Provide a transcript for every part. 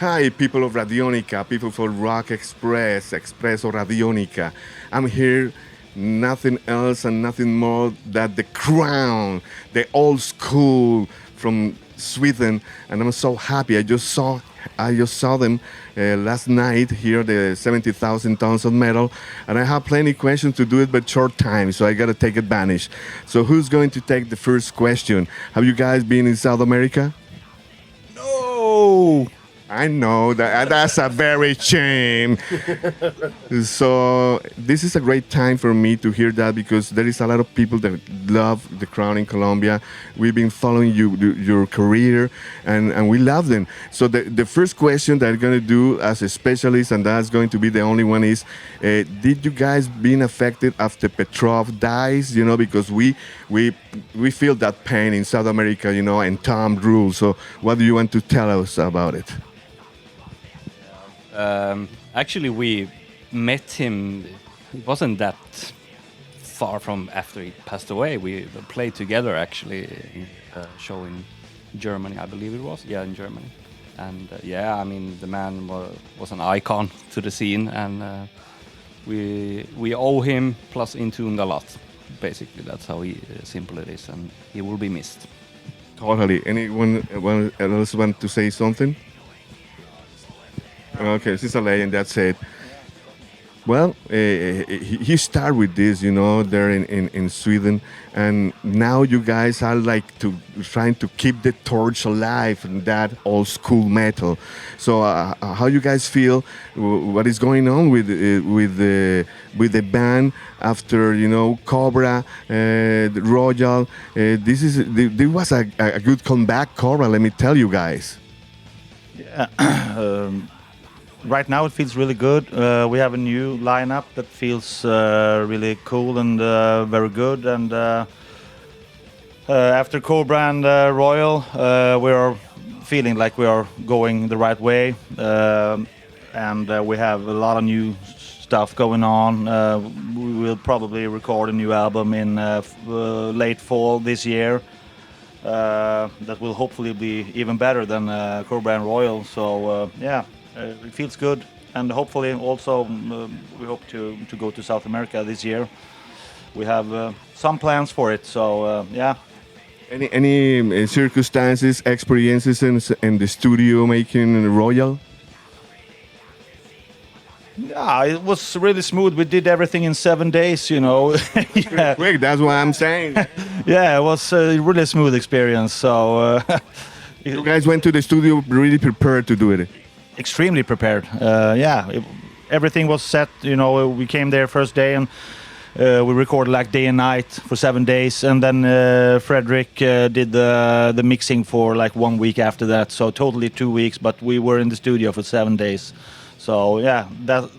Hi, people of Radionica, people from Rock Express, Expresso Radionica. I'm here, nothing else and nothing more than the crown, the old school from Sweden, and I'm so happy. I just saw them last night here, the 70,000 tons of metal, and I have plenty of questions to do it, but short time, so I gotta take advantage. So who's going to take the first question? Have you guys been in South America? No. I know that's a very shame. So this is a great time for me to hear that because there is a lot of people that love the crown in Colombia. We've been following your career, and we love them. So the first question that I'm going to do as a specialist, and that's going to be the only one, is did you guys been affected after Petrov dies? Because we feel that pain in South America, and Tom rules. So what do you want to tell us about it? Actually, we met him. It wasn't that far from after he passed away. We played together actually in a show in Germany, I believe it was. Yeah, in Germany. And yeah, I mean, the man was an icon to the scene, and we owe him plus Intune a lot. Basically, that's how simple it is, and he will be missed. Totally. Anyone else want to say something? Okay, this is a legend. That's it. Well, he started with this, there in Sweden, and now you guys are like trying to keep the torch alive in that old school metal. So, how you guys feel? What is going on with the band after Cobra, the Royal? This was a good comeback, Cobra. Let me tell you guys. Yeah. Right now it feels really good. We have a new lineup that feels really cool and very good. And after Cobra and Royal, we are feeling like we are going the right way. And we have a lot of new stuff going on. We will probably record a new album in late fall this year. That will hopefully be even better than Cobra and Royal. So yeah. It feels good, and hopefully also we hope to go to South America this year. We have some plans for it, so yeah. Any circumstances, experiences in the studio making Royal? Yeah, it was really smooth. We did everything in 7 days, Yeah. Quick, that's what I'm saying. Yeah, it was a really smooth experience. So you guys went to the studio really prepared to do it. Extremely prepared. Yeah, everything was set. We came there first day and we recorded like day and night for 7 days, and then Frederick did the mixing for like 1 week after that. So totally 2 weeks, but we were in the studio for 7 days. So yeah,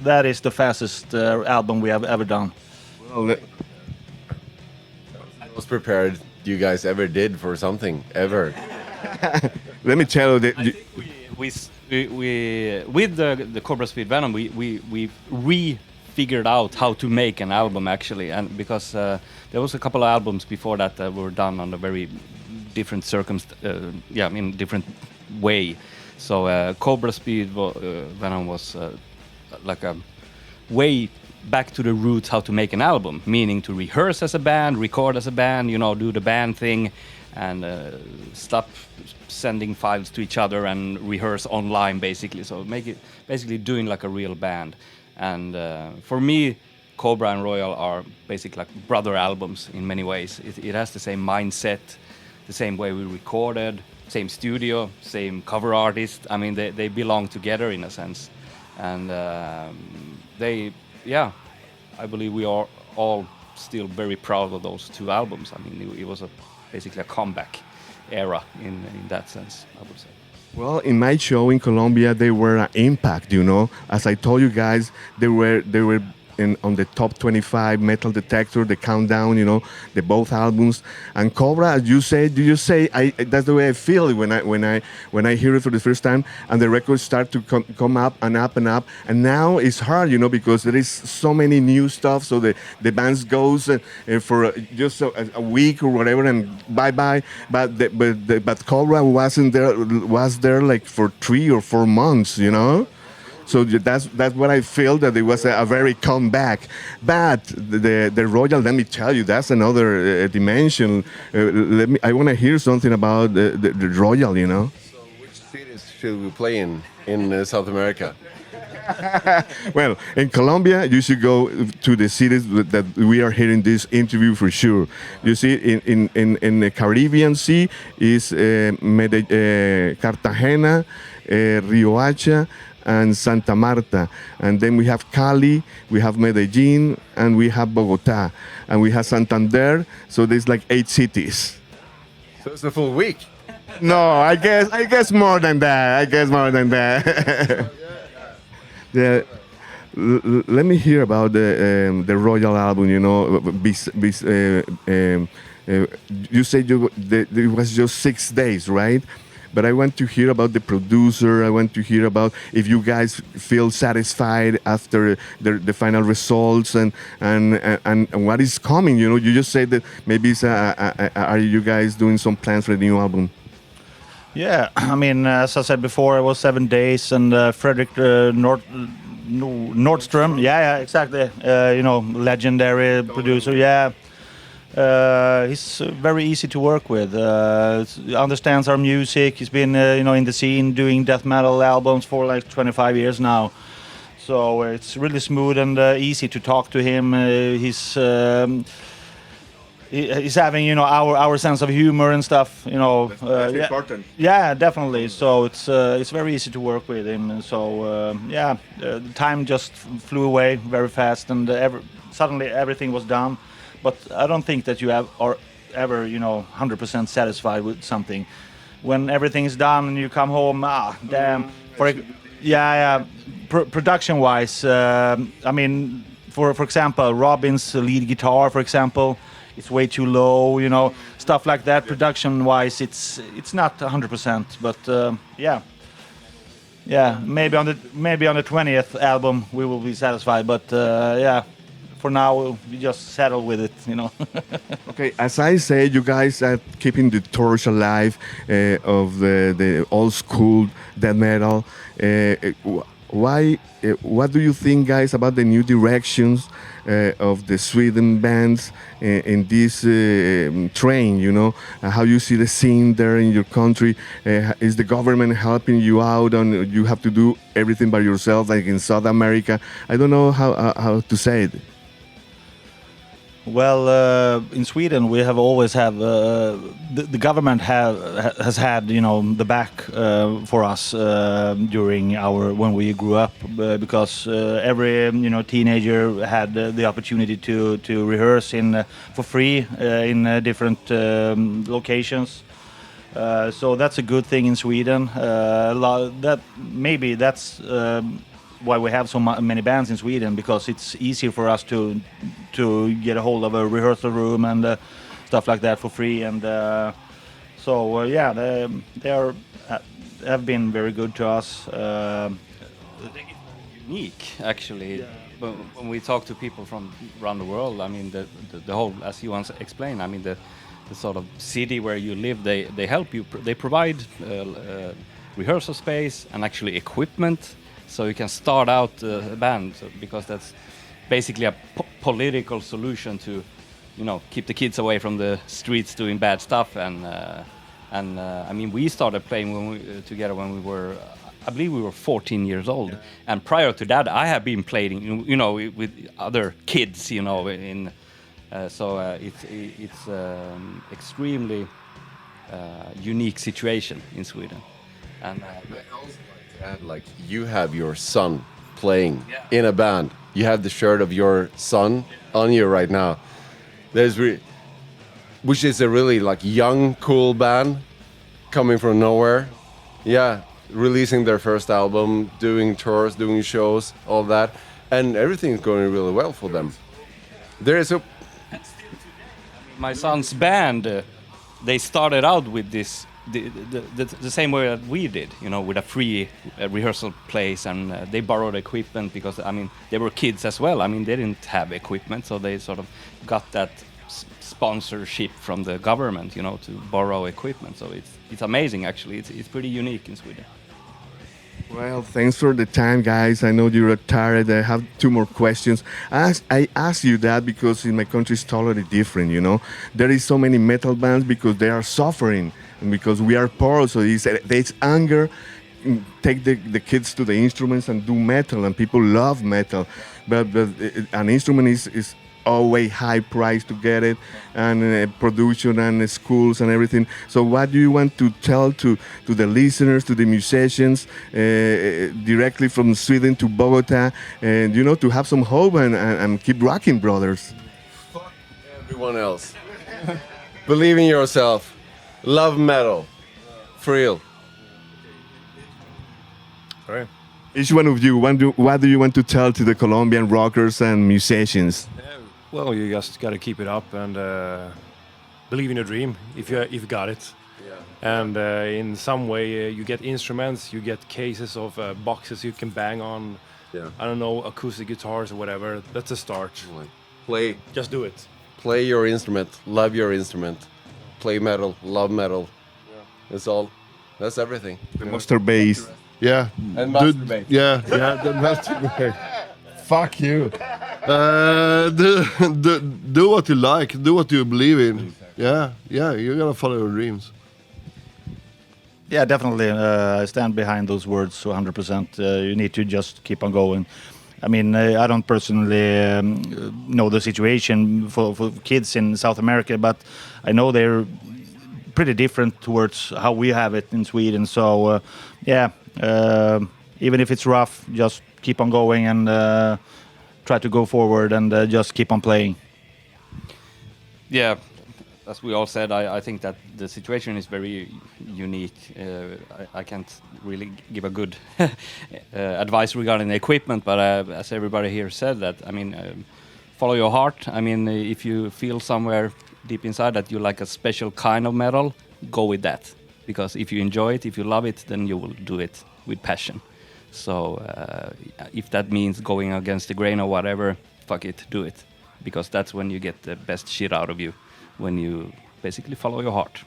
that is the fastest album we have ever done. Well, Most prepared you guys ever did for something ever. let me tell you that. I think we with the Cobra Speed Venom we figured out how to make an album actually, and because there was a couple of albums before that were done on a very different different way. So Cobra Speed Venom was like a way back to the roots how to make an album, meaning to rehearse as a band, record as a band, do the band thing, and stop sending files to each other and rehearse online basically. So make it basically doing like a real band. And for me, Cobra and Royal are basically like brother albums in many ways. It has the same mindset, the same way we recorded, same studio, same cover artist. I mean, they belong together in a sense. And I believe we are all still very proud of those two albums. I mean, it was basically a comeback era in that sense, I would say. Well, in my show in Colombia, they were an impact. As I told you guys, they were on the top 25 metal detector, the countdown, the both albums. And Cobra, as you say, that's the way I feel when I hear it for the first time, and the records start to come up and up and up. And now it's hard, because there is so many new stuff. So the bands goes for just a week or whatever, and bye bye. But Cobra was there like for 3 or 4 months, So that's what I feel, that it was a very comeback. But the Royal, let me tell you, that's another dimension. I want to hear something about the Royal, So which cities should we play in South America? Well, in Colombia, you should go to the cities that we are hearing this interview for sure. You see, in the Caribbean Sea is Cartagena, Riohacha, and Santa Marta. And then we have Cali, we have Medellin, and we have Bogota, and we have Santander. So there's like 8 cities. So it's a full week. No, I guess more than that. Yeah. Let me hear about the Royal album. You said it was just 6 days, right? But I want to hear about the producer. I want to hear about if you guys feel satisfied after the final results and what is coming. You just said that maybe are you guys doing some plans for the new album? Yeah, I mean, as I said before, it was 7 days, and Fredrik Nordström, yeah, exactly. Legendary producer, yeah. He's very easy to work with. Understands our music. He's been, in the scene doing death metal albums for like 25 years now. So it's really smooth and easy to talk to him. He's having, our sense of humor and stuff. That's important. Yeah, definitely. So it's very easy to work with him. And so the time just flew away very fast, and suddenly everything was done. But I don't think that you are ever, 100% satisfied with something. When everything is done and you come home, damn. Production-wise, I mean, for example, Robin's lead guitar, for example, it's way too low, stuff like that. Production-wise, it's not 100%, but maybe on the 20th album we will be satisfied. But for now we just settle with it, Okay, as I say, you guys are keeping the torch alive of the old school death metal. What do you think, guys, about the new directions of the Sweden bands in this train? How you see the scene there in your country? Is the government helping you out, and you have to do everything by yourself, like in South America? I don't know how to say it. Well, in Sweden we have always have the government has had the back for us during when we grew up, because every teenager had the opportunity to rehearse for free in different locations. So that's a good thing in Sweden. That's why we have so many bands in Sweden, because it's easier for us to get a hold of a rehearsal room and stuff like that for free. And they have been very good to us. Unique, actually. Yeah. When we talk to people from around the world, I mean, the whole, as you once explained, I mean, the sort of city where you live, they help you. They provide rehearsal space and actually equipment, so you can start out a band, because that's basically a political solution to, keep the kids away from the streets doing bad stuff. And I mean, we started playing together when we were, I believe we were 14 years old. Yeah. And prior to that, I have been playing, with other kids, so it's extremely unique situation in Sweden. And like, you have your son playing in a band. You have the shirt of your son on you right now. Which is a really young, cool band coming from nowhere. Yeah, releasing their first album, doing tours, doing shows, all that. and everything's going really well for them. There is a My son's band, they started out with this the same way that we did, you know, with a free rehearsal place, and they borrowed equipment because, I mean, they were kids as well. I mean, they didn't have equipment, so they sort of got that sponsorship from the government, you know, to borrow equipment. So it's amazing, actually. It's pretty unique in Sweden. Well, thanks for the time, guys. I know you're tired. I have two more questions. I ask you that because in my country it's totally different, you know. There is so many metal bands because they are suffering and because we are poor. So there's anger. Take the kids to the instruments and do metal, and people love metal. But an instrument is always high price to get it, and production and schools and everything. So what do you want to tell to the listeners, to the musicians, directly from Sweden to Bogota, and you know, to have some hope and keep rocking, brothers? fuck everyone else. Believe in yourself. Love metal. For real. Right. Each one of you, what do you want to tell to the Colombian rockers and musicians? Well, you just got to keep it up and believe in your dream if you got it. Yeah. And in some way, you get instruments, you get cases of boxes you can bang on. Yeah. I don't know, acoustic guitars or whatever. That's a start. Play. Just do it. Play your instrument. Love your instrument. Play metal. Love metal. Yeah. That's all. That's everything. The master bass. Yeah. And masturbate. Yeah, the masturbate. Fuck you. Do what you like. Do what you believe in. Yeah, you gotta follow your dreams. Yeah, definitely. I stand behind those words 100%. You need to just keep on going. I mean, I don't personally know the situation for kids in South America, but I know they're pretty different towards how we have it in Sweden. So, even if it's rough, just keep on going and try to go forward and just keep on playing. Yeah, as we all said, I think that the situation is very unique. I can't really give a good advice regarding the equipment, but as everybody here said, that I mean, follow your heart. I mean, if you feel somewhere deep inside that you like a special kind of metal, go with that. Because if you enjoy it, if you love it, then you will do it with passion. So if that means going against the grain or whatever, fuck it, do it. Because that's when you get the best shit out of you, when you basically follow your heart.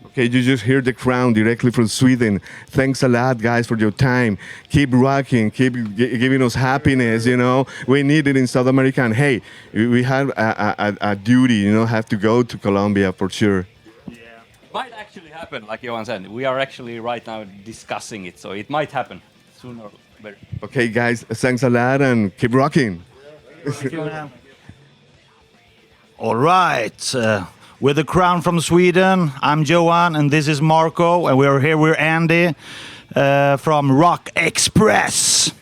Okay, you just hear the crown directly from Sweden. Thanks a lot, guys, for your time. Keep rocking, keep giving us happiness, you know. We need it in South America. And hey, we have a duty, you know, have to go to Colombia for sure. Might actually happen, like Johan said. We are actually right now discussing it, so it might happen sooner or later. Okay, guys, thanks a lot and keep rocking. All right. With the crown from Sweden, I'm Johan and this is Marco, and we're here with Andy from Rock Express.